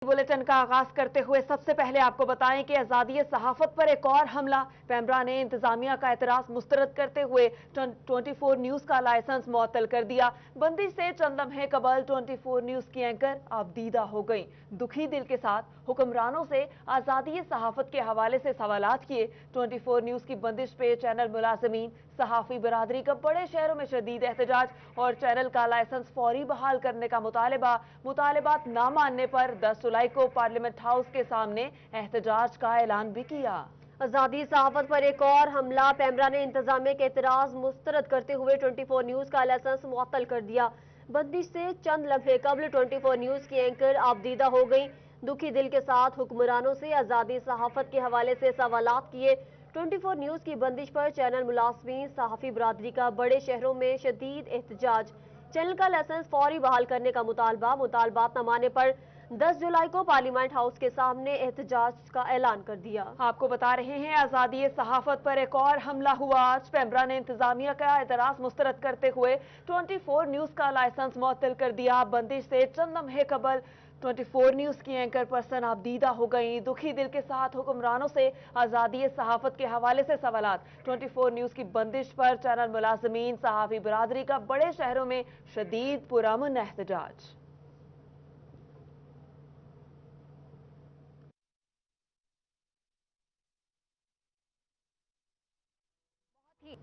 Bulletin का आगाज करते हुए सबसे पहले आपको बताएं कि आजादी सहाफत पर एक और हमला। पैमरा ने इंतजामिया का एतराज मुस्तरद करते हुए 24 न्यूज का लाइसेंस मुअत्तल कर दिया। बंदिश से चंद लम्हे कबल 24 न्यूज की एंकर आबदीदा हो गई। दुखी दिल के साथ हुक्मरानों से आजादी सहाफत के हवाले से सवालात किए। 24 न्यूज की बंदिश पे चैनल मुलाजमीन सहाफी बरादरी का बड़े शहरों में शदीद एहतजाज और चैनल का लाइसेंस फौरी बहाल करने का मुतालबात ना मानने पर 10 जुलाई को पार्लियामेंट हाउस के सामने एहतजाज का ऐलान भी किया। आजादी सहाफत पर एक और हमला। पैमरा ने इंतजामिया के एतराज मुस्तरद करते हुए 24 न्यूज का लाइसेंस मुअत्तल कर दिया। बंदिश से चंद लम्हे कबल 24 न्यूज की एंकर आबदीदा हो गई। दुखी दिल के साथ हुक्मरानों से आजादी सहाफत के हवाले से सवालात किए। 24 न्यूज की बंदिश पर चैनल मुलाजमीन सहाफी बरादरी का बड़े शहरों में शदीद एहतजाज। चैनल का लाइसेंस फौरी बहाल करने का मुतालबात न मानने पर 10 जुलाई को पार्लियामेंट हाउस के सामने एहतजाज का ऐलान कर दिया। आपको बता रहे हैं आजादी सहाफत पर एक और हमला हुआ। आज पैमरा ने इंतजामिया का एतराज मुस्तरद करते हुए 24 न्यूज का लाइसेंस मुअत्तल कर दिया। बंदिश से चंद लम्हे कबल 24 न्यूज की एंकर पर्सन आबदीदा हो गई। दुखी दिल के साथ हुक्मरानों से आजादी सहाफत के हवाले से सवालात। 24 न्यूज की बंदिश पर चैनल मुलाजमीन सहाफी बरादरी का बड़े शहरों में शदीद पुरअमन एहतजाज।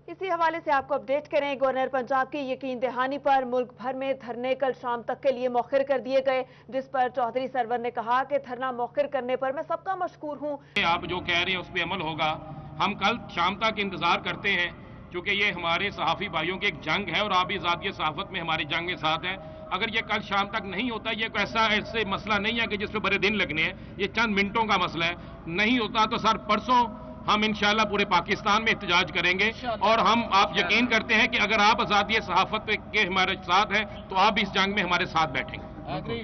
इसी हवाले से आपको अपडेट करें। गवर्नर पंजाब की यकीन दहानी पर मुल्क भर में धरने कल शाम तक के लिए मौखर कर दिए गए, जिस पर चौधरी सरवर ने कहा कि धरना मौखर करने पर मैं सबका मशकूर हूं। आप जो कह रहे हैं उस पर अमल होगा। हम कल शाम तक इंतजार करते हैं, क्योंकि ये हमारे सहाफी भाइयों की एक जंग है और आप आजादी सहाफत में हमारी जंग में साथ हैं। अगर ये कल शाम तक नहीं होता, ये ऐसे मसला नहीं है कि जिस पे बड़े दिन लगने हैं, ये चंद मिनटों का मसला है। नहीं होता तो सर परसों हम इंशाल्लाह पूरे पाकिस्तान में एहतजाज करेंगे और आप यकीन करते हैं कि अगर आप आजादी सहाफत के हमारे साथ हैं तो आप इस जंग में हमारे साथ बैठेंगे।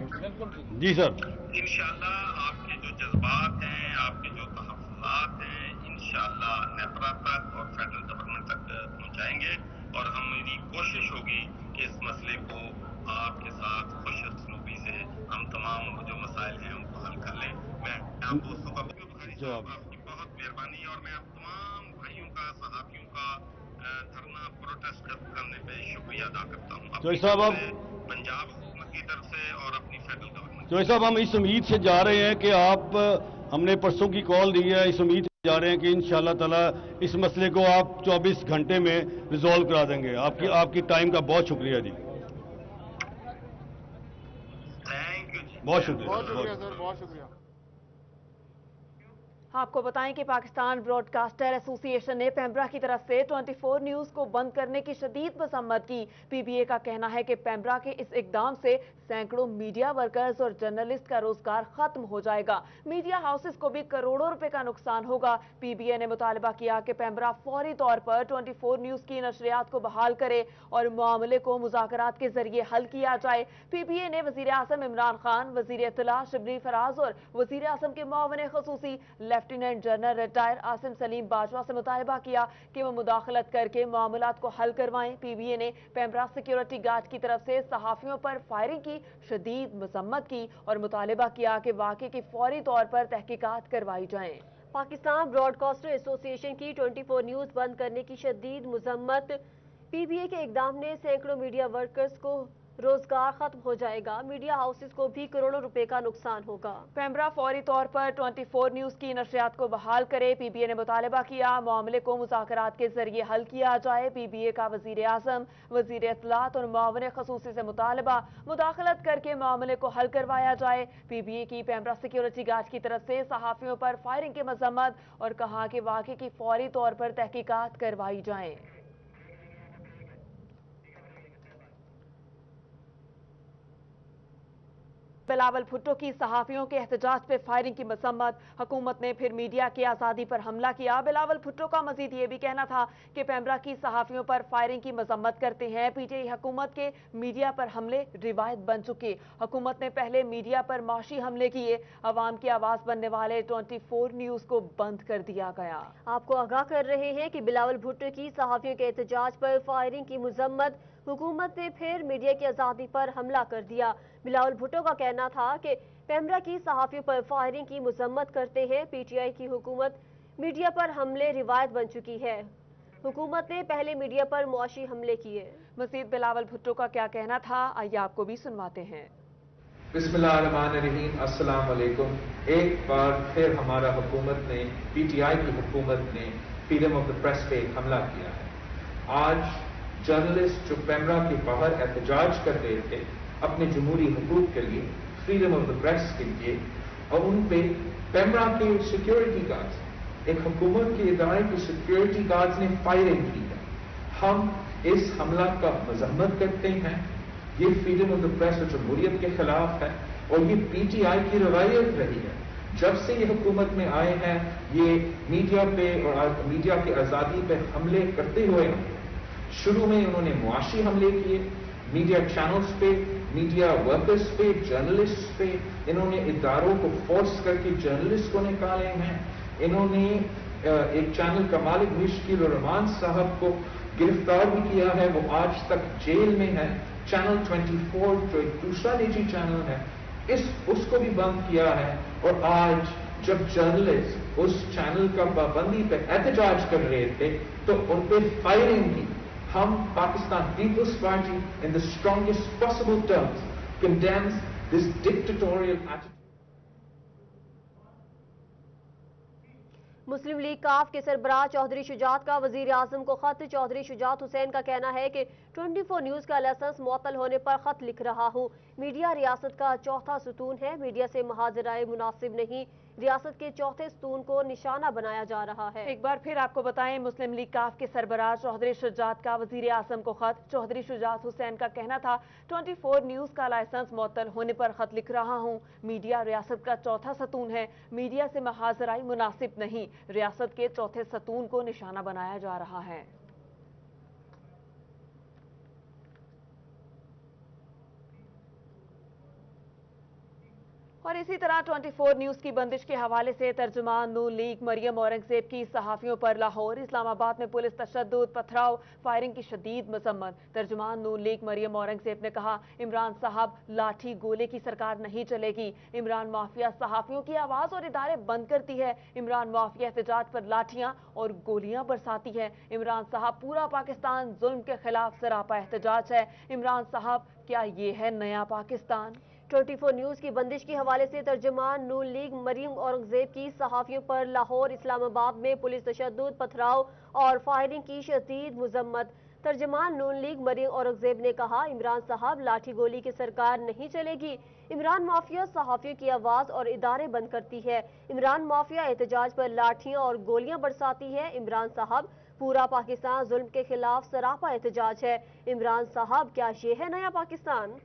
जी सर, इंशाल्लाह आपके जो जज्बात हैं, आपके जो तहफ़्फ़ुज़ात हैं, इंशाल्लाह नेपरा तक और फेडरल गवर्नमेंट तक पहुंचाएंगे और हमारी कोशिश होगी कि इस मसले को आपके साथ खुश उसलूबी से हम तमाम जो मसाइल हैं उनको हल कर लें। मैं आप दोस्तों का आपकी बहुत मेहरबानी और मैं आप तमाम भाइयों का, सहाफियों का धरना प्रोटेस्ट करने पे शुक्रिया अदा करता हूँ चौधरी साहब। आप पंजाब हुकूमत की तरफ से और अपनी फेडरल गवर्नमेंट। चौधरी साहब, हम इस उम्मीद से जा रहे हैं कि हमने परसों की कॉल दी है, इस उम्मीद से जा रहे हैं कि इंशाल्लाह ताला इस मसले को आप 24 घंटे में रिजॉल्व करा देंगे। आपकी टाइम का बहुत शुक्रिया जी। थैंक यू जी, बहुत शुक्रिया सर, बहुत शुक्रिया। आपको बताएं कि पाकिस्तान ब्रॉडकास्टर एसोसिएशन ने पैमरा की तरफ से 24 न्यूज को बंद करने की शदीद मजम्मत की। पीबीए का कहना है कि पैमरा के इस इकदाम से सैकड़ों मीडिया वर्कर्स और जर्नलिस्ट का रोजगार खत्म हो जाएगा। मीडिया हाउसेस को भी करोड़ों रुपए का नुकसान होगा। पीबीए ने मुतालबा किया कि पैमरा फौरी तौर पर 24 न्यूज की नशरियात को बहाल करे और मामले को मुज़ाकरात के जरिए हल किया जाए। पीबीए ने वजीर आज़म इमरान खान, वजीर इत्तला शबरी फराज और वजीर आज़म के मुआविन खसूसी lieutenant general retire Asim Salim Bajwa से मुतालबा किया कि वो मुदाखलत करके मामलात को हल करवाएं। पीबीए ने पैमरा सिक्योरिटी गार्ड की तरफ से सहाफियों पर फायरिंग की शदीद मजम्मत की और मुतालबा किया कि वाक़े की फौरी तौर पर तहकीकात करवाई जाएं। पाकिस्तान ब्रॉडकास्टर एसोसिएशन की 24 न्यूज बंद करने की शदीद मजम्मत। पीबीए के इकदाम ने सैकड़ों मीडिया वर्कर्स को रोजगार खत्म हो जाएगा। मीडिया हाउसेस को भी करोड़ों रुपए का नुकसान होगा। पैमरा फौरी तौर पर 24 न्यूज की नशरियात को बहाल करे। पीबीए ने मुतालबा किया मामले को मुज़ाकरात के जरिए हल किया जाए। पीबीए का वजीर आज़म, वजीर इत्तलात और मुआविन खसूसी से मुतालबा मुदाखलत करके मामले को हल करवाया जाए। पीबीए की पैमरा सिक्योरिटी गार्ड की तरफ से सहाफियों पर फायरिंग की मजम्मत और कहा कि वाक़े की फौरी तौर पर तहकीकात करवाई जाए। बिलावल भुट्टो की सहाफियों के एहतजाज पे फायरिंग की मजम्मत। हुकूमत ने फिर मीडिया की आज़ादी पर हमला किया। बिलावल भुट्टो का मजीद ये भी कहना था कि पैमरा की सहाफियों पर फायरिंग की मजम्मत करते हैं। पीटीआई हुकूमत के मीडिया पर हमले रिवायत बन चुके। हुकूमत ने पहले मीडिया पर माशी हमले किए। अवाम की आवाज बनने वाले 24 न्यूज को बंद कर दिया गया। आपको आगाह कर रहे हैं कि बिलावल भुट्टो की सहाफियों के एहतजाज पर फायरिंग की मजम्मत। हुकूमत ने फिर मीडिया की आज़ादी पर हमला कर दिया। बिलावल भुट्टो का कहना था कि پیمرا کی صحافیوں پر فائرنگ کی مذمت کرتے ہیں۔ پی ٹی آئی کی حکومت میڈیا پر حملے روایت بن چکی ہے۔ حکومت نے پہلے میڈیا پر معاشی حملے کیے۔ مزید بلاول بھٹو کا کیا کہنا تھا، آئیے آپ کو بھی سنواتے ہیں۔ بسم اللہ الرحمن الرحیم، السلام علیکم۔ ایک بار پھر ہمارا حکومت نے، پی ٹی آئی کی حکومت نے فریڈم آف دا پریس پہ حملہ کیا ہے۔ آج جرنلسٹ جو پیمرا کے باہر احتجاج کر رہے تھے اپنے جمہوری حقوق کے لیے، فریڈم آف دا پریس کے لیے، اور ان پہ پیمرا کے سیکیورٹی گارڈز، ایک حکومت کے ادارے کے سیکیورٹی گارڈز نے فائرنگ کی ہے۔ ہم اس حملہ کا مذمت کرتے ہیں۔ یہ فریڈم آف دا پریس اور جمہوریت کے خلاف ہے، اور یہ پی ٹی آئی کی روایت رہی ہے۔ جب سے یہ حکومت میں آئے ہیں، یہ میڈیا پہ اور میڈیا کی آزادی پہ حملے کرتے ہوئے ہیں۔ شروع میں انہوں نے معاشی حملے کیے، میڈیا چینلز پہ، میڈیا ورکرز پہ، جرنلسٹ پہ۔ انہوں نے اداروں کو فورس کر کے جرنلسٹ کو نکالے ہیں۔ انہوں نے ایک چینل کا مالک مشکل الرحمان صاحب کو گرفتار بھی کیا ہے، وہ آج تک جیل میں ہے۔ چینل 24 جو ایک دوسرا نجی چینل ہے، اس کو بھی بند کیا ہے۔ اور آج جب جرنلسٹ اس چینل کا پابندی پہ احتجاج کر رہے تھے تو ان پہ فائرنگ کی۔ ہم Pakistan Peoples Party in the strongest possible terms condemns this dictatorial attitude. Muslim League کاف کے سربراہ چودھری شجاعت کا وزیر اعظم کو خط۔ چودھری شجاعت حسین کا کہنا ہے کہ 24 نیوز کا لائسنس معطل ہونے پر خط لکھ رہا ہوں۔ میڈیا ریاست کا چوتھا ستون ہے، میڈیا سے محاذ رائے مناسب نہیں، ریاست کے چوتھے ستون کو نشانہ بنایا جا رہا ہے۔ ایک بار پھر آپ کو بتائیں، مسلم لیگ کاف کے سربراہ چودھری شجاعت کا وزیر اعظم کو خط۔ چودھری شجاعت حسین کا کہنا تھا 24 نیوز کا لائسنس معطل ہونے پر خط لکھ رہا ہوں۔ میڈیا ریاست کا چوتھا ستون ہے، میڈیا سے محاذ رائے مناسب نہیں، ریاست کے چوتھے ستون کو نشانہ بنایا جا رہا ہے۔ اور اسی طرح 24 نیوز کی بندش کے حوالے سے ترجمان نون لیگ مریم اورنگزیب کی صحافیوں پر لاہور اسلام آباد میں پولیس تشدد، پتھراؤ، فائرنگ کی شدید مذمت۔ ترجمان نون لیگ مریم اورنگزیب نے کہا، عمران صاحب لاٹھی گولے کی سرکار نہیں چلے گی۔ عمران مافیا صحافیوں کی آواز اور ادارے بند کرتی ہے۔ عمران مافیا احتجاج پر لاٹھیاں اور گولیاں برساتی ہے۔ عمران صاحب پورا پاکستان ظلم کے خلاف سراپا احتجاج ہے۔ عمران صاحب کیا یہ ہے نیا پاکستان؟ 24 نیوز کی بندش کے حوالے سے ترجمان نون لیگ مریم اورنگزیب کی صحافیوں پر لاہور اسلام آباد میں پولیس تشدد، پتھراؤ اور فائرنگ کی شدید مذمت۔ ترجمان نون لیگ مریم اورنگزیب نے کہا، عمران صاحب لاٹھی گولی کی سرکار نہیں چلے گی۔ عمران مافیا صحافیوں کی آواز اور ادارے بند کرتی ہے۔ عمران مافیا احتجاج پر لاٹھیاں اور گولیاں برساتی ہے۔ عمران صاحب پورا پاکستان ظلم کے خلاف سراپا احتجاج ہے۔ عمران صاحب کیا یہ ہے نیا پاکستان؟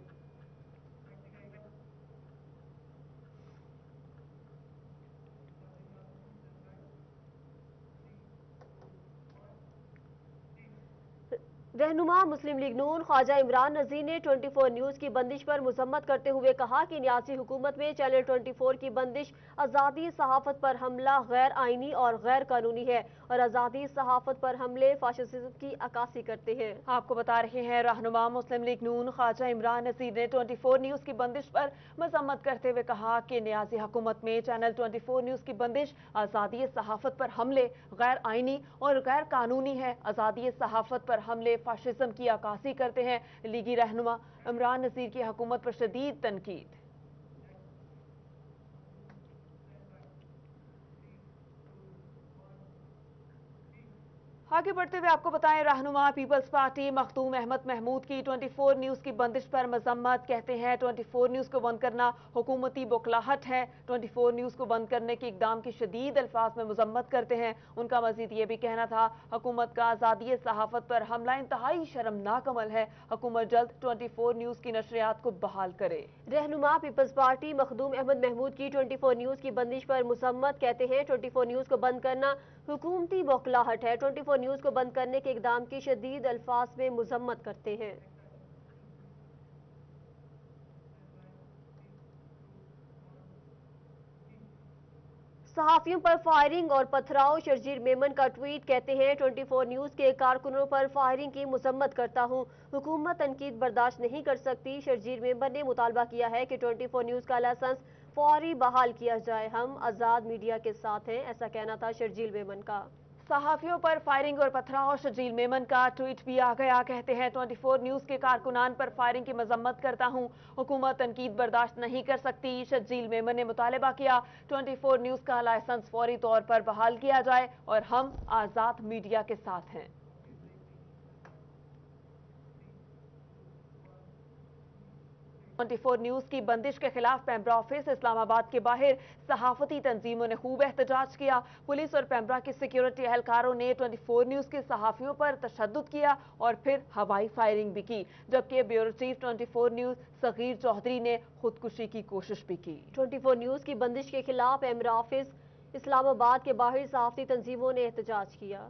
رہنما مسلم لیگ نون خواجہ عمران نذیر نے 24 نیوز کی بندش پر مذمت کرتے ہوئے کہا کہ نیازی حکومت میں چینل 24 کی بندش آزادی صحافت پر حملہ غیر آئینی اور غیر قانونی ہے اور آزادی صحافت پر حملے فاشزم کی عکاسی کرتے ہیں۔ آپ کو بتا رہے ہیں، رہنما مسلم لیگ نون خواجہ عمران نذیر نے 24 نیوز کی بندش پر مذمت کرتے ہوئے کہا کہ نیازی حکومت میں چینل 24 نیوز کی بندش آزادی صحافت پر حملے غیر آئینی اور غیر قانونی ہے۔ آزادی صحافت پر حملے فاشزم کی عکاسی کرتے ہیں۔ لیگی رہنما عمران نذیر کی حکومت پر شدید تنقید۔ آگے بڑھتے ہوئے آپ کو بتائیں، رہنما پیپلز پارٹی مختوم احمد محمود کی 24 نیوز کی بندش پر مذمت، کہتے ہیں 24 نیوز کو بند کرنا حکومتی بوکھلاہٹ ہے۔ 24 نیوز کو بند کرنے کے اقدام کی شدید الفاظ میں مذمت کرتے ہیں۔ ان کا مزید یہ بھی کہنا تھا، حکومت کا آزادی صحافت پر حملہ انتہائی شرمناک عمل ہے۔ حکومت جلد 24 نیوز کی نشریات کو بحال کرے۔ رہنما پیپلز پارٹی مخدوم احمد محمود کی 24 نیوز کی بندش پر مذمت، کہتے ہیں 24 نیوز کو بند کرنا حکومتی بوکھلاہٹ ہے۔ 24 نیوز کو بند کرنے کے اقدام کی شدید الفاظ میں مذمت کرتے ہیں۔ صحافیوں پر فائرنگ اور پتھراؤ، شرجیل میمن کا ٹویٹ، کہتے ہیں 24 نیوز کے کارکنوں پر فائرنگ کی مذمت کرتا ہوں، حکومت تنقید برداشت نہیں کر سکتی۔ شرجیل میمن نے مطالبہ کیا ہے کہ 24 نیوز کا لائسنس फौरी बहाल किया जाए। हम आज़ाद मीडिया के साथ हैं, ऐसा कहना था शर्जील मेमन का। सहाफियों पर फायरिंग और पथराव, शर्जील मेमन का ट्वीट भी आ गया। कहते हैं 24 न्यूज के कारकुनान पर फायरिंग की मजम्मत करता हूं, हुकूमत तनकीद बर्दाश्त नहीं कर सकती। शर्जील मेमन ने मुतालबा किया 24 न्यूज का लाइसेंस फौरी तौर पर बहाल किया जाए और हम आजाद मीडिया के साथ हैं। 24 न्यूज की बंदिश के खिलाफ पैमरा ऑफिस इस्लामाबाद के बाहर सहाफती तंजीमों ने खूब एहतजाज किया। पुलिस और पैमरा की सिक्योरिटी एहलकारों ने 24 न्यूज के सहाफियों पर तशद्दुद किया और फिर हवाई फायरिंग भी की, जबकि bureau chief 24 news Sagheer Chaudhry ने खुदकुशी की कोशिश भी की। 24 न्यूज की बंदिश के खिलाफ पैमरा ऑफिस इस्लामाबाद के बाहर सहाफती तंजीमों ने एहतजाज किया।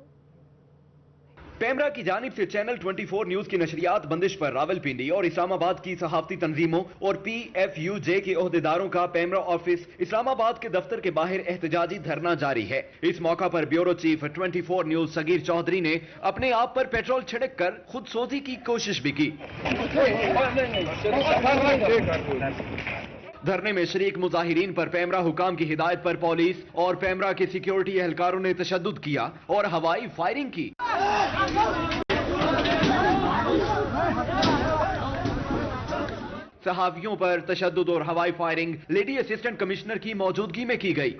पैमरा की जानिब से चैनल 24 न्यूज की नशरियात बंदिश पर रावलपिंडी और इस्लामाबाद की सहाफती तंजीमों और PFUJ के ओहदेदारों का पैमरा ऑफिस इस्लामाबाद के दफ्तर के बाहर एहतजाजी धरना जारी है। इस मौका पर bureau chief 24 news Sagheer Chaudhry ने अपने आप पर पेट्रोल छिड़क कर खुदसोजी की कोशिश भी की। धरने में शरीक मुजाहिरीन पर पैमरा हुकाम की हिदायत पर पुलिस और पैमरा के सिक्योरिटी एहलकारों ने तशद्दुद किया और हवाई फायरिंग की। सहाफियों पर तशद्दुद और हवाई फायरिंग लेडी असिस्टेंट कमिश्नर की मौजूदगी में की गई।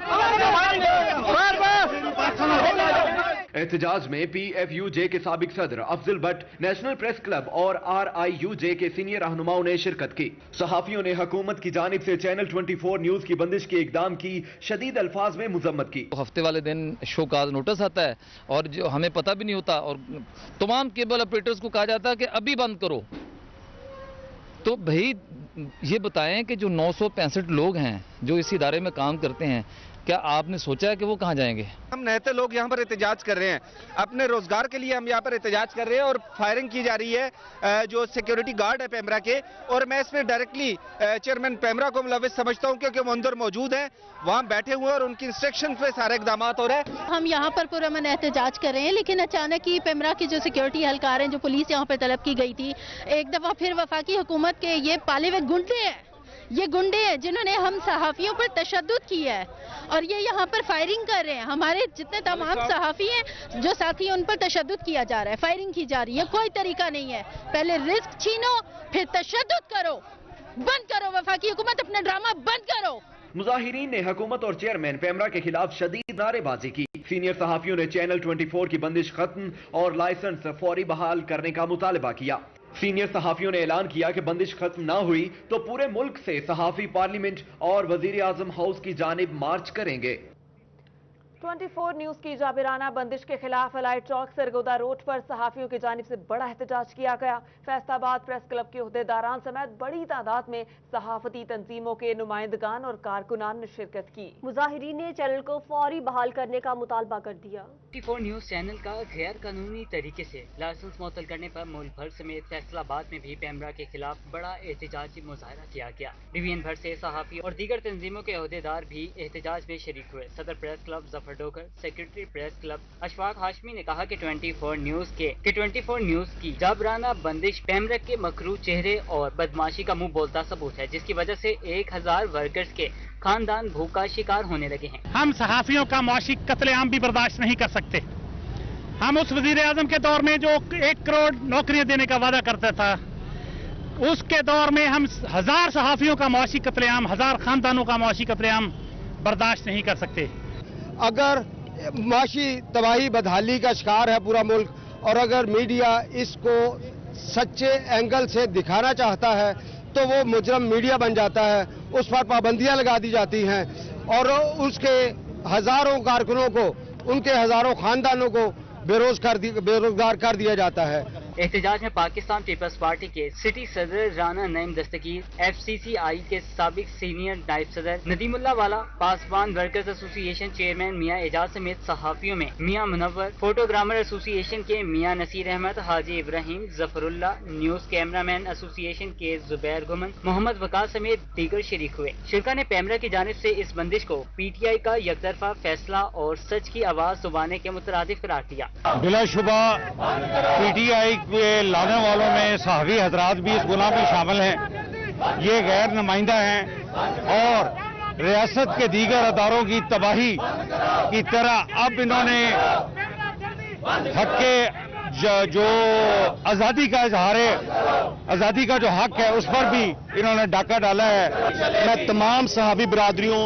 एहतजाज में PFUJ के साबिक सदर Afzal Bhatt, national press club और RIUJ के सीनियर रहनुमाओं ने शिरकत की। सहाफियों ने हुकूमत की जानिब से चैनल 24 न्यूज की बंदिश के इकदाम की शदीद अल्फाज में मुजम्मत की। हफ्ते वाले दिन शो काज नोटिस आता है और जो हमें पता भी नहीं होता और तमाम केबल ऑपरेटर्स को कहा जाता है कि अभी बंद करो। तो भाई ये बताएं कि जो 965 लोग हैं जो इस इदारे में काम करते हैं, क्या आपने सोचा है कि वो कहाँ जाएंगे? हम नहते लोग यहाँ पर एहतजाज कर रहे हैं, अपने रोजगार के लिए हम यहाँ पर एहतजाज कर रहे हैं और फायरिंग की जा रही है जो सिक्योरिटी गार्ड है पैमरा के। और मैं इसमें डायरेक्टली चेयरमैन पैमरा को मुलविस समझता हूँ क्योंकि वो अंदर मौजूद हैं, वहाँ बैठे हुए हैं और उनकी इंस्ट्रक्शन पे सारे इकदाम हो रहे हैं। हम यहाँ पर पुरअमन एहतजाज कर रहे हैं, लेकिन अचानक ही पैमरा की जो सिक्योरिटी एहलकार हैं, जो पुलिस यहाँ पर तलब की गई थी, एक दफा फिर वफाकी हुकूमत के ये पाले हुए गुंडे हैं, ये गुंडे हैं जिन्होंने हम सहाफियों पर तशद्दुद किया है और ये यहाँ पर फायरिंग कर रहे हैं। हमारे जितने तमाम सहाफी हैं जो साथी हैं उन पर तशद्दुद किया जा रहा है, फायरिंग की जा रही है। कोई तरीका नहीं है, पहले रिस्क छीनो फिर तशद्दुद करो, बंद करो वफाकी हुकूमत, अपना ड्रामा बंद करो। मुजाहिरीन ने हुकूमत और चेयरमैन पैमरा के खिलाफ शदीद नारेबाजी की। सीनियर सहाफियों ने चैनल 24 की बंदिश खत्म और लाइसेंस फौरी बहाल करने का मुतालबा किया। सीनियर सहाफियों ने ऐलान किया कि बंदिश खत्म ना हुई तो पूरे मुल्क से सहाफी पार्लियामेंट और वजीर आजम हाउस की जानिब मार्च करेंगे। 24 न्यूज की जाबिराना बंदिश के खिलाफ अलाई चौक सरगोदा रोड पर सहाफियों की जानिब से बड़ा एहतजाज किया गया। फैसलाबाद प्रेस क्लब के ओहदेदारान समेत बड़ी तादाद में सहाफती तंजीमों के नुमाइंदगान और कारकुनान ने शिरकत की। मुजाहिरीन ने चैनल को फौरी बहाल करने का मुतालबा कर दिया। 24 न्यूज चैनल का गैर कानूनी तरीके से लाइसेंस मुअत्तल करने पर मुल्क भर समेत फैसलाबाद में भी पैमरा के खिलाफ बड़ा एहतजाजी मुजाहरा किया गया। डिवीजन भर से सहाफी और दीगर तंजीमों के ओहदेदार भी एहतजाज में शरीक हुए। सदर press club Zafar docker, secretary press club Ashfaq Hashmi ने कहा कि 24 न्यूज की जाबराना बंदिश पैमरा के मकरू चेहरे और बदमाशी का मुंह बोलता सबूत है, जिसकी वजह से 1000 वर्कर्स के खानदान भूख का शिकार होने लगे हैं। हम सहाफियों का मौशी कत्लेआम भी बर्दाश्त नहीं कर सकते। हम उस वजीर आजम के दौर में जो 1 करोड़ नौकरियां देने का वादा करता था, उसके दौर में हम 1000 सहाफियों का मौशी कत्लेआम, 1000 खानदानों का मौशी कत्लेआम बर्दाश्त नहीं कर सकते। अगर माशी तबाही बदहाली का शिकार है पूरा मुल्क और अगर मीडिया इसको सच्चे एंगल से दिखाना चाहता है तो वो मुजरम मीडिया बन जाता है, उस पर पाबंदियां लगा दी जाती हैं और उसके हजारों कारकुनों को, उनके हजारों खानदानों को बेरोजगार कर दिया जाता है। एहतजाज में पाकिस्तान पीपल्स पार्टी के सिटी सदर राना नईम दस्तगीर, FCCI के साबिक सीनियर नायब सदर नदीमुल्ला वाला, पासवान वर्कर्स एसोसिएशन चेयरमैन मियां एजाज समेत सहाफियों में मियां मुनव्वर, फोटोग्राफर एसोसिएशन के मियां नसीर अहमद, हाजी Ibrahim, Zafrullah, news cameraman association के जुबैर गुमन, मोहम्मद वकास समेत दीगर शरीक हुए। शिरका ने पैमरा की जानिब से इस बंदिश को PTI का यकतरफा फैसला और सच की आवाज दबाने के मुतरादिफ करार दिया। बिलाशुबा PTI के लाने वालों में सहाफी हजरात भी इस गुनाह में शामिल हैं। ये गैर नुमाइंदा हैं और रियासत के दीगर अदारों की तबाही की तरह अब इन्होंने हक के जो आज़ादी का इजहार है, आज़ादी का जो हक है, उस पर भी इन्होंने डाका डाला है। मैं तमाम सहाबी बिरादरियों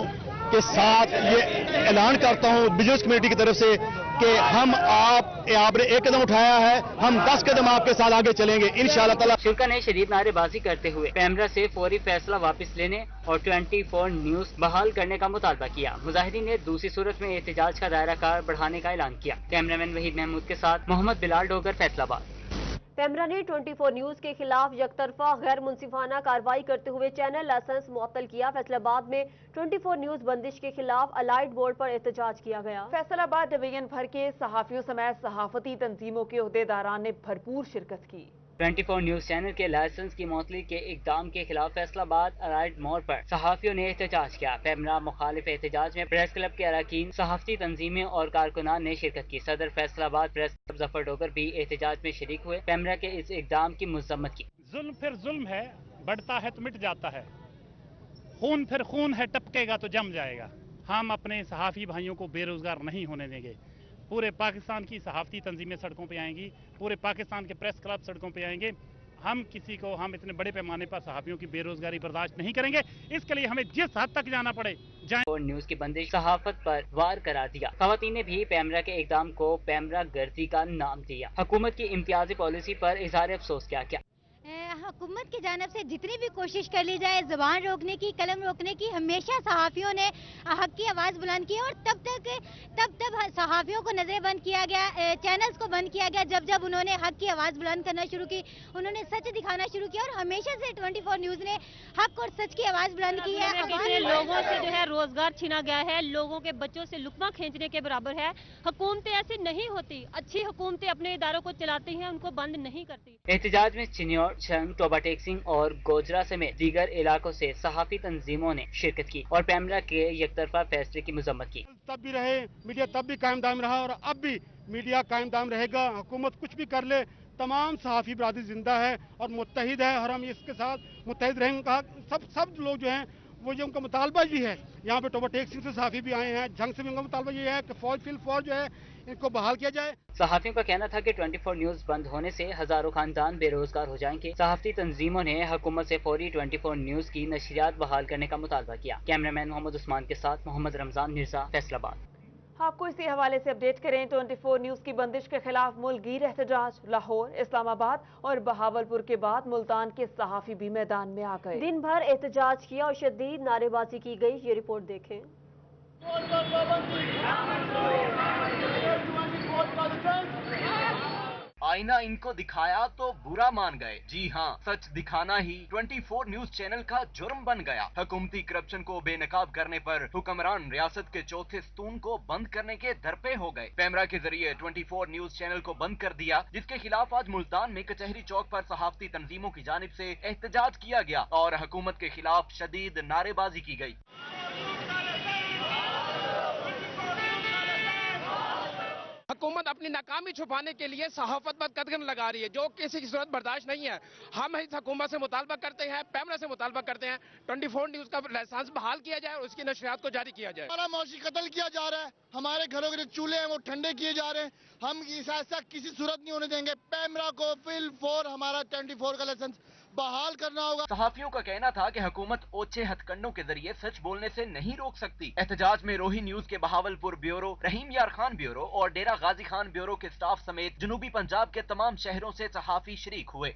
के साथ ये ऐलान करता हूँ बिजनेस कमेटी की तरफ से कि आपने एक कदम उठाया है, हम 10 कदम आपके साथ आगे चलेंगे इंशाअल्लाह ताला। शुरा ने शदीद नारेबाजी करते हुए पैमरा से फौरी फैसला वापस लेने और 24 न्यूज बहाल करने का मुतालबा किया। मुजाहिदीन ने दूसरी सूरत में एहतजाज का दायरा कार बढ़ाने का ऐलान किया। कैमरामैन वहीद महमूद के साथ मोहम्मद बिलाल डोगर, फैसलाबाद। पैमरा ने 24 न्यूज के खिलाफ यकतरफा गैर मुंसिफाना कार्रवाई करते हुए चैनल लाइसेंस मुअत्तल किया। फैसलाबाद में 24 न्यूज बंदिश के खिलाफ अलाइड बोर्ड पर एहतजाज किया गया। फैसलाबाद डिवीजन भर के सहाफियों समेत सहाफती तंजीमों के ओहदेदारान ने भरपूर शिरकत की। 24 न्यूज चैनल के लाइसेंस की मुअत्तली के इकदाम के खिलाफ फैसलाबाद अलाइड मोड़ पर सहाफियों ने एहतजाज किया। पैमरा मुखालिफ एहतजाज में प्रेस क्लब के अरकान, सहाफती तंजीमें और कारकुनान ने शिरकत की। सदर फैसलाबाद प्रेस क्लब जफर डोगर भी एहतजाज में शरीक हुए। पैमरा के इस इकदाम की मजम्मत की। जुल्म फिर जुल्म है, बढ़ता है तो मिट जाता है, खून फिर खून है, टपकेगा तो जम जाएगा। हम अपने सहाफी भाइयों को बेरोजगार नहीं होने देंगे। पूरे पाकिस्तान की सहाफती तंजीमें सड़कों पे आएंगी, पूरे पाकिस्तान के प्रेस क्लब सड़कों पे आएंगे। हम इतने बड़े पैमाने पर सहाफियों की बेरोजगारी बर्दाश्त नहीं करेंगे। इसके लिए हमें जिस हद तक जाना पड़े जाए। और न्यूज की बंदिश सहाफत पर वार करार दिया। खवातीन ने भी पैमरा के इकदाम को पैमरा गर्दी का नाम दिया। हुकूमत की इम्तियाजी पॉलिसी पर इजहार अफसोस किया। हुकूमत की जानिब से जितनी भी कोशिश कर ली जाए ज़बान रोकने की, कलम रोकने की, हमेशा सहाफ़ियों ने हक की आवाज़ बुलंद की और तब सहाफ़ियों को नज़रबंद किया गया, चैनल्स को बंद किया गया। जब उन्होंने हक की आवाज़ बुलंद करना शुरू की, उन्होंने सच दिखाना शुरू किया और हमेशा से 24 न्यूज़ ने हक और सच की आवाज़ बुलंद की है। लोगों से जो है रोजगार छीना गया है, लोगों के बच्चों से लुक्मा खींचने के बराबर है। हुकूमतें ऐसी नहीं होती, अच्छी हुकूमतें अपने इदारों को चलाती हैं, उनको बंद नहीं करती। एहतजाज में चिन्योर, छंग, टोबा टेक्सिंग और गोजरा समेत दीगर इलाकों से सहाफी तंजीमों ने शिरकत की और पैमरा के यकतरफा फैसले की मजम्मत की। तब भी रहे मीडिया, तब भी कायम दायम रहा और अब भी मीडिया कायम दायम रहेगा। हुकूमत कुछ भी कर ले, तमाम सहाफी बरादरी जिंदा है और मुत्तहिद है और हम इसके साथ मुत्तहिद रहेंगे। कहा सब लोग जो हैं वो जो उनका मुतालबा ये है, यहाँ पे टोबा टेक्सिंग से सहाफी भी आए हैं, जंग से भी उनका मुतालबा ये है कि फौज जो है इनको बहाल किया जाए। सहाफियों का कहना था कि 24 न्यूज बंद होने से हजारों खानदान बेरोजगार हो जाएंगे। सहाफती तंजीमों ने हुकूमत से फौरी 24 न्यूज की नशरियात बहाल करने का मुतालबा किया। कैमरामैन मोहम्मद उस्मान के साथ मोहम्मद रमजान मिर्जा, फैसलाबाद। आपको इसी हवाले से अपडेट करें। 24 न्यूज की बंदिश के खिलाफ मुल्कगीर एहतजाज लाहौर, इस्लामाबाद और बहावलपुर के बाद मुल्तान के सहाफी भी मैदान में आ गए। दिन भर एहतजाज किया और शदीद नारेबाजी की गई। ये रिपोर्ट देखें। आईना इनको दिखाया तो बुरा मान गए। जी हाँ, सच दिखाना ही 24 न्यूज चैनल का जुर्म बन गया। हुकूमती करप्शन को बेनकाब करने पर हुक्मरान रियासत के चौथे स्तून को बंद करने के दरपे हो गए। पैमरा के जरिए 24 न्यूज चैनल को बंद कर दिया, जिसके खिलाफ आज मुल्तान में कचहरी चौक पर सहाफती तंजीमों की जानिब से एहतजाज किया गया और हुकूमत के खिलाफ शदीद नारेबाजी की गई। हुकूमत अपनी नाकामी छुपाने के लिए सहाफत पर कदगन लगा रही है, जो किसी की सूरत बर्दाश्त नहीं है। हम इस हुकूमत से मुतालबा करते हैं, पैमरा से मुतालबा करते हैं 24 न्यूज का लाइसेंस बहाल किया जाए और उसकी नशरियात को जारी किया जाए। हमारा मौसी कत्ल किया जा रहा है, हमारे घरों के जो चूल्हे हैं वो ठंडे किए जा रहे हैं। हम ऐसा किसी सूरत नहीं होने देंगे। पैमरा को फिल फॉर हमारा 24 का लाइसेंस बहाल करना होगा। सहाफियों का कहना था कि हुकूमत ओछे हथकंडों के जरिए सच बोलने से नहीं रोक सकती। एहतजाज में रोही न्यूज के बहावलपुर ब्यूरो, रहीम यार खान ब्यूरो और डेरा गाजी खान ब्यूरो के स्टाफ समेत जनूबी पंजाब के तमाम शहरों से सहाफी शरीक हुए।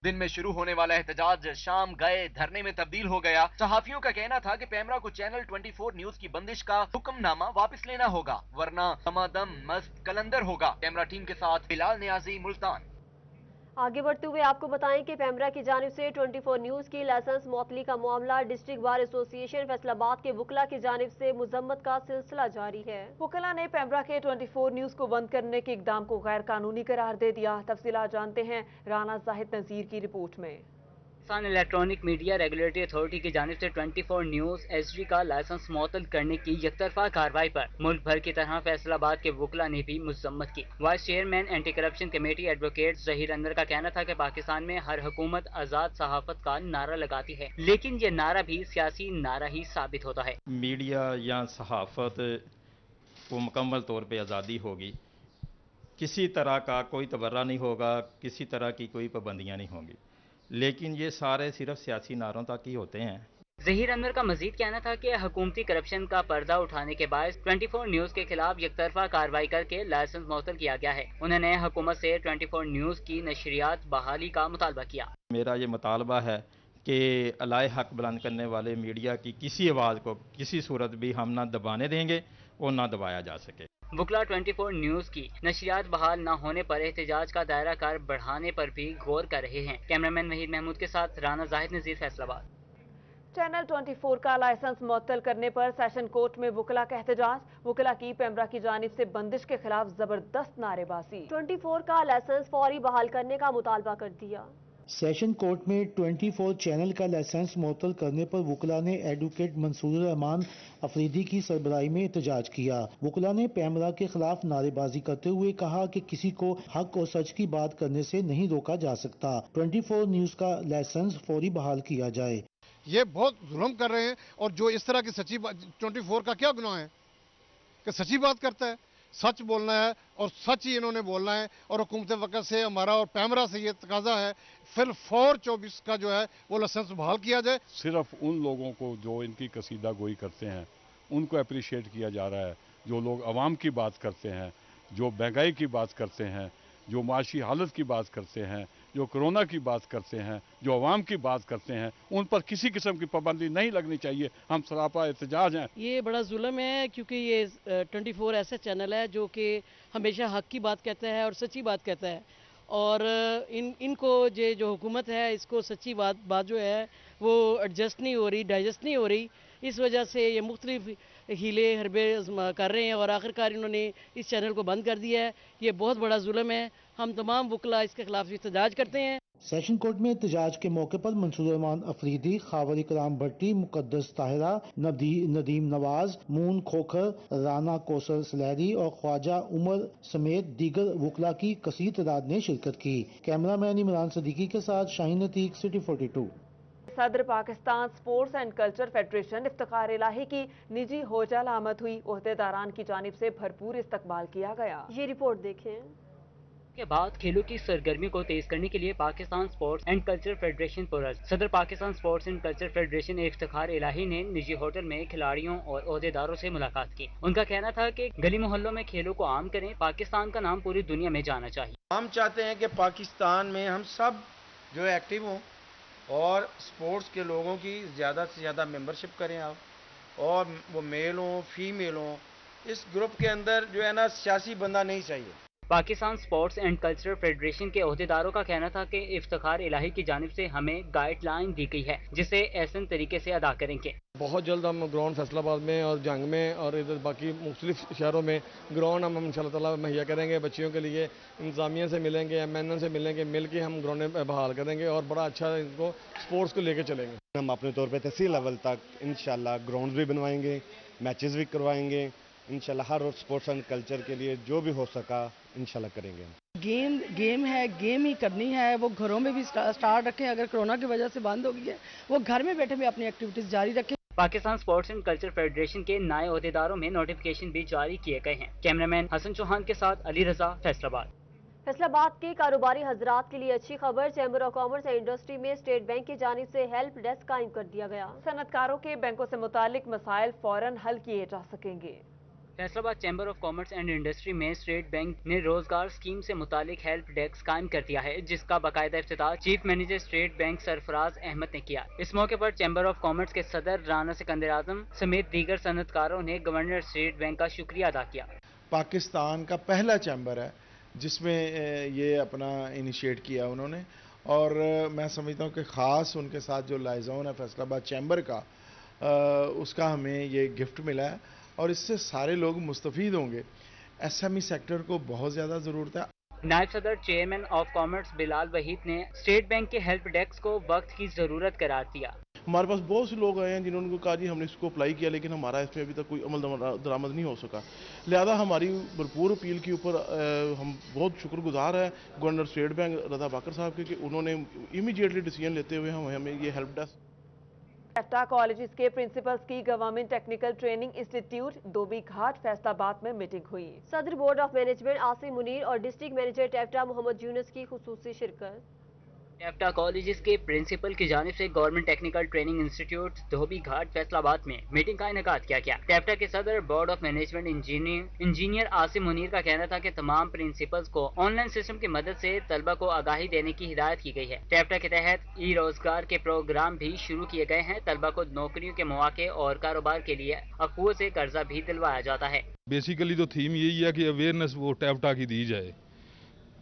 दिन में शुरू होने वाला एहतजाज शाम गए धरने में तब्दील हो गया। सहाफियों का कहना था कि पैमरा को चैनल 24 न्यूज की बंदिश का हुक्मनामा वापस लेना होगा, वरना दमादम मस्त कलंदर होगा। पैमरा टीम के साथ बिलाल नियाजी, मुल्तान। आगे बढ़ते हुए आपको बताएं कि पैमरा की जानिब से 24 न्यूज की लाइसेंस मुअत्तली का मामला डिस्ट्रिक्ट बार एसोसिएशन फैसलाबाद के वकला की जानिब से मुजम्मत का सिलसिला जारी है। वकला ने पैमरा के 24 न्यूज को बंद करने के इकदाम को गैर कानूनी करार दे दिया। तफसीलात जानते हैं राना जाहिद नजीर की रिपोर्ट में। Pakistan electronic media regulatory authority की जानिब से 24 न्यूज़ एचडी का लाइसेंस मुअत्तल करने की यकतरफा कार्रवाई पर मुल्क भर की तरह फैसलाबाद के वकला ने भी मजम्मत की। Vice chairman anti corruption committee advocate Zaheer Anwar का कहना था कि पाकिस्तान में हर हुकूमत आज़ाद सहाफत का नारा लगाती है, लेकिन ये नारा भी सियासी नारा ही साबित होता है। मीडिया या सहाफत को मुकम्मल तौर पर आज़ादी होगी, किसी तरह का कोई तबर्रा नहीं होगा, किसी तरह की कोई पाबंदियाँ नहीं होंगी, लेकिन ये सारे सिर्फ सियासी नारों तक ही होते हैं। जहीर अनवर का मजीद कहना था कि हुकूमती करप्शन का पर्दा उठाने के बाद 24 न्यूज़ के खिलाफ यकतरफा कार्रवाई करके लाइसेंस मुअत्तल किया गया है। उन्होंने हुकूमत से 24 न्यूज़ की नशरियात बहाली का मुतालबा किया। मेरा ये मुतालबा है कि अलाए हक बुलंद करने वाले मीडिया की किसी आवाज़ को किसी सूरत भी हम ना दबाने देंगे और ना दबाया जा सके। वकला 24 न्यूज़ की नशरियात बहाल न होने पर एहतजाज का दायरा कार बढ़ाने पर भी गौर कर रहे हैं। कैमरामैन वहीद महमूद के साथ राना जाहिद नज़ीर, फैसलाबाद। चैनल 24 का लाइसेंस मुअत्तल करने पर सेशन कोर्ट में वकला का एहतजाज। वकला की पेमरा की जानिब से बंदिश के खिलाफ जबरदस्त नारेबाजी। 24 का लाइसेंस फौरी बहाल करने का मुतालबा कर दिया। सेशन कोर्ट में 24 चैनल का लाइसेंस मुअत्तल करने पर वकला ने एडवोकेट मंसूर रहमान अफरीदी की सरबराही में एहतजाज किया। वकला ने पेमरा के खिलाफ नारेबाजी करते हुए कहा कि किसी को हक और सच की बात करने से नहीं रोका जा सकता। 24 न्यूज़ का लाइसेंस फौरी बहाल किया जाए। ये बहुत जुल्म कर रहे हैं, और जो इस तरह की सच्ची 24 का क्या गुनाह है कि सच्ची बात करता है, सच बोलना है और सच ही इन्होंने बोलना है। और हुकूमत वक़्त से हमारा और पैमरा से ये तकाजा है फिर 24 का जो है वो लाइसेंस बहाल किया जाए। सिर्फ उन लोगों को जो इनकी कसीदा गोई करते हैं उनको अप्रिशिएट किया जा रहा है, जो लोग आवाम की बात करते हैं, जो महंगाई की बात करते हैं, जो माशी हालत की बात करते हैं, जो कोरोना की बात करते हैं, जो आवाम की बात करते हैं, उन पर किसी किस्म की पाबंदी नहीं लगनी चाहिए। हम सरापा एहतजाज हैं। ये बड़ा जुल्म है, क्योंकि ये 24 ऐसा चैनल है जो कि हमेशा हक की बात कहता है और सच्ची बात कहता है, और इनको जो हुकूमत है इसको सच्ची बात जो है वो एडजस्ट नहीं हो रही, डाइजेस्ट नहीं हो रही। इस वजह से ये मुख्तलिफ हीले हरबे कर रहे हैं और आखिरकार इन्होंने इस चैनल को बंद कर दिया है। ये बहुत बड़ा जुल्म है। हम तमाम वकला इसके खिलाफ एहतजाज करते हैं। सेशन कोर्ट में एहतजाज के मौके पर मंसूर रहमान अफरीदी, खावर इकराम भट्टी, मुकद्दस ताहिरा, नदीम नवाज, मून खोखर, राना कौसर सलहरी और ख्वाजा उमर समेत दीगर वकला की कसीर तादाद ने शिरकत की। कैमरामैन इमरान सदीकी के साथ शाहीन अतीक, सिटी 42। सदर Pakistan sports and culture federation Iftikhar Elahi की निजी होटल आमद हुई। ओहदेदारान की जानिब से भरपूर इस्तकबाल किया गया। ये रिपोर्ट देखें। के बाद खेलों की सरगर्मी को तेज करने के लिए Pakistan sports and culture federation पुरज सदर Pakistan sports and culture federation Iftikhar Elahi ने निजी होटल में खिलाड़ियों और ओहदेदारों से मुलाकात की। उनका कहना था कि गली मोहल्लों में खेलों को आम करें, पाकिस्तान का नाम पूरी दुनिया में जाना चाहिए। हम चाहते हैं कि पाकिस्तान में हम सब जो एक्टिव हों और स्पोर्ट्स के लोगों की ज़्यादा से ज़्यादा मेंबरशिप करें आप, और वो मेल हों फीमेल हों। इस ग्रुप के अंदर जो है ना सियासी बंदा नहीं चाहिए। Pakistan sports and culture federation के ओहदेदारों का कहना था कि इफ्तिखार इलाही की जानिब से हमें गाइडलाइन दी गई है जिसे ऐसे तरीके से अदा करेंगे। बहुत जल्द हम ग्राउंड फैसलाबाद में और जंग में और इधर बाकी मुख्तलिफ शहरों में ग्राउंड हम इंशाअल्लाह ताला मुहैया करेंगे बच्चियों के लिए। इंतजामिया से मिलेंगे, MNN से मिलेंगे, मिल के हम ग्राउंड बहाल करेंगे और बड़ा अच्छा इनको स्पोर्ट्स को लेके चलेंगे। हम अपने तौर पर तहसील लेवल तक इंशाअल्लाह ग्राउंड भी बनवाएंगे, मैचेस भी करवाएंगे। इंशाल्लाह हर स्पोर्ट्स एंड कल्चर के लिए जो भी हो सका इंशाल्लाह करेंगे। गेम है, गेम ही करनी है। वो घरों में भी स्टार्ट रखें, अगर कोरोना की वजह से बंद हो गई है वो घर में बैठे भी अपनी एक्टिविटीज जारी रखें। Pakistan sports and culture federation के नए ओहदेदारों में नोटिफिकेशन भी जारी किए गए हैं। कैमरामैन हसन चौहान के साथ अली रजा, फैसलाबाद। फैसलाबाद के कारोबारी हजरात के लिए अच्छी खबर। Chamber of commerce and industry में स्टेट बैंक की जानिब से हेल्प डेस्क कायम कर दिया गया। सनतकारों के बैंकों से मुतालिक मसाइल फौरन हल किए जा सकेंगे। Faisalabad chamber of commerce and industry में स्टेट बैंक ने रोजगार स्कीम से मुतालिक हेल्प डेस्क कायम कर दिया है, जिसका बाकायदा इफ्तिताह chief manager state bank Sarfaraz Ahmad ने किया। इस मौके पर चैम्बर ऑफ कॉमर्स के सदर राना सिकंदर आजम समेत दीगर सनतकारों ने गवर्नर स्टेट बैंक का शुक्रिया अदा किया। पाकिस्तान का पहला चैम्बर है जिसमें ये अपना इनिशिएट किया उन्होंने, और मैं समझता हूँ कि ख़ास उनके साथ जो लाइजोन है फैसलाबाद चैम्बर का, उसका हमें ये गिफ्ट मिला है और इससे सारे लोग मुस्तफ़ीद होंगे। SME सेक्टर को बहुत ज़्यादा ज़रूरत है। नायब सदर chairman of commerce Bilal Waheed ने स्टेट बैंक के हेल्प डेस्क को वक्त की जरूरत करार दिया। हमारे पास बहुत से लोग आए हैं जिन्होंने कहा जी हमने इसको अप्लाई किया लेकिन हमारा इसमें अभी तक कोई अमल दरामद नहीं हो सका। लिहाजा हमारी भरपूर अपील के ऊपर हम बहुत शुक्रगुजार हैं गवर्नर स्टेट बैंक रजा बाकर साहब के कि उन्होंने इमीडिएटली डिसीजन लेते हुए हमें ये हेल्प डेस्क। टेफ्टा कॉलेजेस के प्रिंसिपल्स की government technical training institute Dhobi Ghat Faisalabad में मीटिंग हुई। सदर board of management Asim Munir और डिस्ट्रिक्ट मैनेजर टेफ्टा मोहम्मद यूनुस की खुसूसी शिरकत। टेफ्टा कॉलेजेस के प्रिंसिपल की जानिब से government technical training institute Dhobi Ghat Faisalabad में मीटिंग का इनेकाद किया गया। टेफ्टा के सदर board of management engineer Asim Munir का कहना था कि तमाम प्रिंसिपल्स को ऑनलाइन सिस्टम की मदद से तलबा को आगाही देने की हिदायत की गई है। टेफ्टा के तहत ई रोजगार के प्रोग्राम भी शुरू किए गए हैं। तलबा को नौकरियों के मौके और कारोबार के लिए अखुओं से कर्जा भी दिलवाया जाता है। बेसिकली तो थीम यही है कि अवेयरनेस वो टेफ्टा की दी जाए,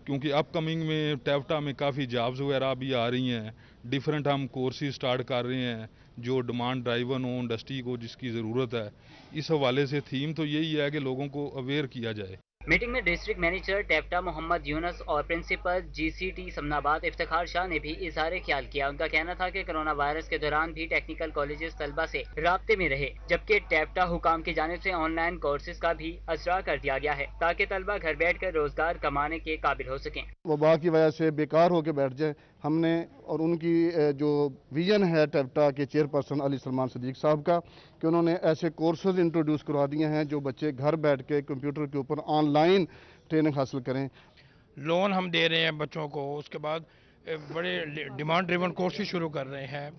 क्योंकि अपकमिंग में टेफ्टा में काफ़ी जॉब्स वगैरह भी आ रही हैं। डिफरेंट हम कोर्सेज स्टार्ट कर रहे हैं जो डिमांड ड्राइवन हो, इंडस्ट्री को जिसकी ज़रूरत है। इस हवाले से थीम तो यही है कि लोगों को अवेयर किया जाए। मीटिंग में डिस्ट्रिक्ट मैनेजर टेफ्टा मोहम्मद यूनुस और प्रिंसिपल जीसीटी समनाबाद इफ्तिखार शाह ने भी इजहार ख्याल किया। उनका कहना था कि कोरोना वायरस के दौरान भी टेक्निकल कॉलेजेस तलबा से राब्ते में रहे, जबकि टेफ्टा हुकाम की जानिब से ऑनलाइन कोर्सेज का भी असरा कर दिया गया है ताकि तलबा घर बैठकर रोजगार कमाने के काबिल हो सकें। वबा की वजह से बेकार होकर बैठ जाए हमने, और उनकी जो विजन है टेफ्टा के चेयरपर्सन अली सलमान सदीक साहब का कि उन्होंने ऐसे कोर्सेज इंट्रोड्यूस करवा दिए हैं जो बच्चे घर बैठ के कंप्यूटर के ऊपर ऑनलाइन ट्रेनिंग हासिल करें। लोन हम दे रहे हैं बच्चों को, उसके बाद बड़े डिमांड ड्रिवन कोर्सेज शुरू कर रहे हैं।